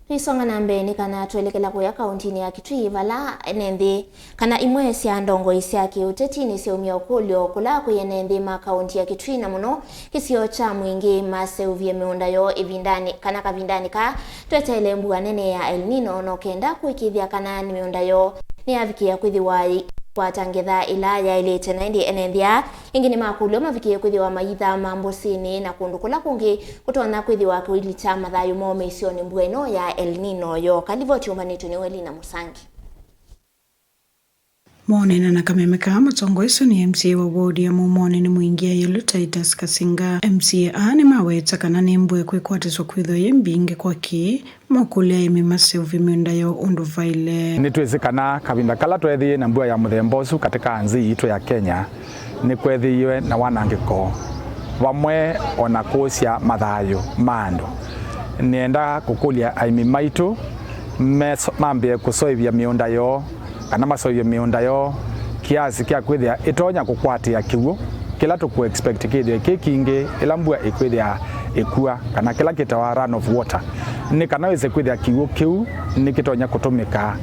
Nisonga na mbeni kana twelekele kuya kaunti ya Kitui vala Enenthi kana Imwe cia ndongoi cia kiuteti nisyoosa ukulyo kula ku Enenthi ma kaunti ya Kitui na muno kisio cha Mwingi maseuvye miunda yo ivindani kana kavindani ka twetele mbua nene ya El-nino nokenda kuikiithya kana ni miunda yo ni avikia kwithiwa kwatangetha ila ya ilete na ndi Enenthia ingini makulyo mavikie kwithiwa maitha mambosini na kundu kula kungi kutona kwithiwa kuilita mathayu momesio ni mbueno ya El-nino yo kalivoti umanitu ni Elnino Musangi. Monena na kamemeka mutongo iso ni MCA wa ward ya Mumone ni Mwingi yelo Titus Kasinga MCA ni maweta kana ni Mbue kwikwatiswa kwitho yembinge kwaki mokule Aimi maseuvye miunda yo unduvaile ni twizikana kavinda kala twethi na Mbua ya muthembosu katika nzi itu ya Kenya ni kwethiwe na wanangiko vamwe ona kusia mathayu mando nienda kukulia Aimi maitu mambie kusoivya miunda yo kana maseuvye miunda yo kiasi kia kwithia itonya kukwatia kiwu kila tuku expect kithia kikingi ila Mbua ikwithia ikua kana kila kitawa run of water ni kana wese kwithia kiwu kiu ni kitonya kutumika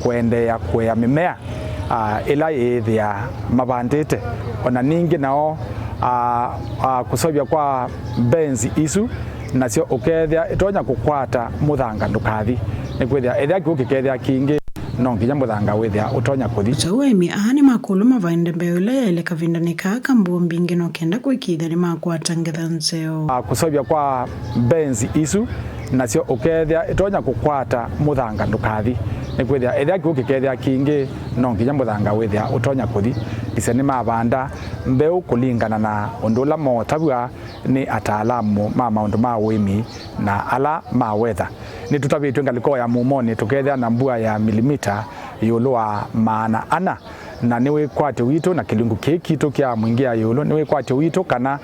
kuendea kwea mimea ila ithia mabandite ona ningi nao kusoivya kwa benzi isu nasio ukethia itonya kukwata muthanga ndukathi ni kwithia ethia kiwu kikethia kingi nonginya muthanga withia utonya kuthi Aimi ani makulu mavainde mbeule ya ile kavindani ka Mbua mbingi nokenda kuikiithya ni makwatangetha nzeo kusoivya kwa benzi isu nasio ukethia itonya kukwata muthanga ndukathi ni kwithia ethia kiwu kikethia kingi nonginya muthanga withia utonya kuthi ise ni mavanda mbeu kulingana na undula motabwa ni ataalamu ma maundu ma wimi na ala ma weather ni tutavitwe ngaliko ya Mumone tukethia na Mbua ya milimita yulu wa maana ana na niwe kwate wito na kilungu kitu kia Mwingi ya yulu niwe kwate wito kana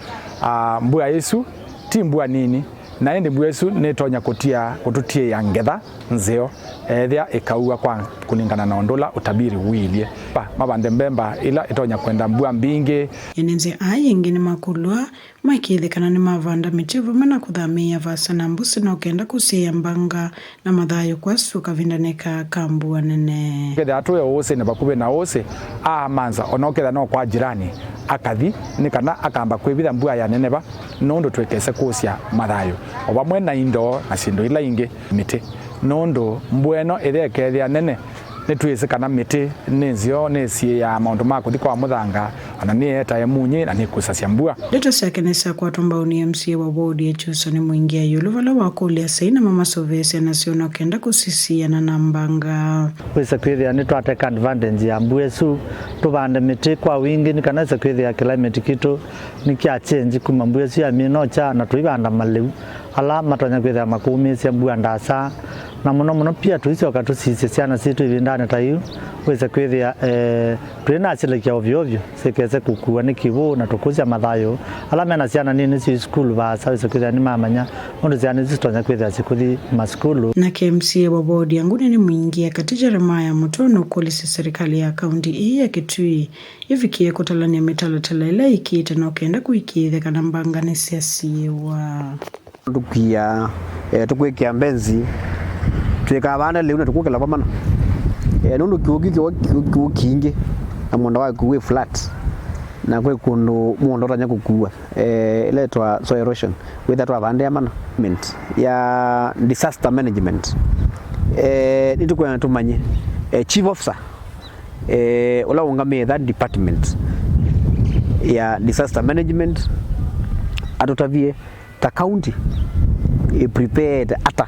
Mbua yesu ti Mbua nini na ende Mbua yesu nitonya kututie ya ngetha nzeo ethia ikaua kwa kulingana na ondula utabiri wilie mabande mbemba ila itonya kwenda Mbua mbingi Enenthi ingini makulwa makithikana ni mavanda mitivu mana kuthamia vasa na mbusi nokenda kusia mbanga na mathayu kwasu kavindani ka Mbua nene ketha atwe ose ne bakube na ose manza onoketha no kwa jirani akathi ni kana akamba kwivitha Mbua ya neneba nondo twekese kusia mathayu obamwe na indo na sindo ila ingi miti nondo mbueno ithekethia nene nitwise kana miti nizio nisie ya maundu ma kuthi kwa muthanga ana ni eta emunyi na ni kusasya Mbua Leto sekenesa kwa tombauni MCA wa ward ya Chusa ni Mwingi yulu vala wakulia saina mama sovese na sio nokenda kusisia na nambanga wese kwithia ni twateka advantage ya Mbua yesu tubande miti kwa wingi ni kana se kwithia climate kitu ni kia change kuma Mbua yesu ya minocha na tuibanda maleu ala matonya kwithia makumisia Mbua ndasa na muno pia tuisoka tusisi ciana citu ivindani tayu wese kwithia twina acelekia ovyo sekese kukua ni kiwu na tukucia mathayu ala mena ciana nini ci school basa wese kwithia ni mamanya undu ciana zitonya kwithia cikuthi maskulu na MCA wa ward yangu ni Mwingi akati Jeremiah mutono kulisi serikali ya kaunti hii ya Kitui ivikie kutalania mitalatala ila ikite nokenda kuikiithya kana mbanga ni siasiwa tukia tukwikia mbenzi twikavana leo na tukukila pamana nundu kiwu kingi na muunda wa kuwe flat na kwe kundu muunda utanya kukua iletwa soil erosion with that avande ya management ya disaster management nitukwena tumanye chief officer ula ungamie that department ya disaster management atutavie ta county prepared ata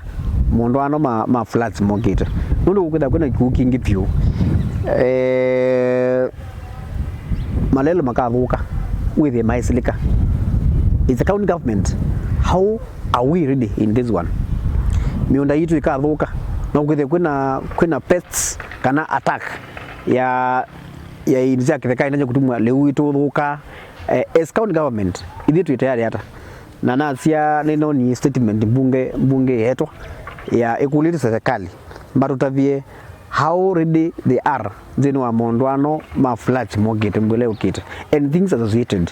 mundu ano ma floods mokite nundu kukwitha kwina kiwu kingi piu malelo makathuka with maisilika it's the county government how are we ready in this one miunda yitu ikathuka no kwithe kwina pests kana attack ya inzia kitheka inanya kutumwa leu ituthuka as county government ithitu tayari hata na nasia nino ni statement bunge yetu ya ekuliti serikali mbato tavie how ready they are zenu wa mondwano ma flat mogete mbele ukite and things associated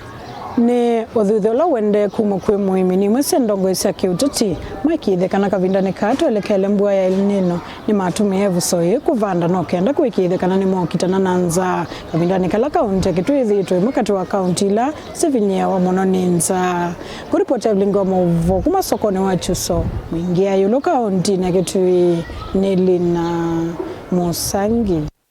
ni uthuthuria wende kuma kwi muimi ni mwese ndongoi cia kiuteti kuikiithya kana kavindani twelekele Mbua ya El-nino ni matumia ivuso kuvanda nokenda kuikiithya kana ni mokitana na nza kavindani kala kaunti ya Kitui thitwe mukati wa kaunti ila sivinyewa muno ni nza kuripoti mlingo muvo kuma sokoni wa chuso Mwingi yulu kaunti na Kitui ni Lina Musangi.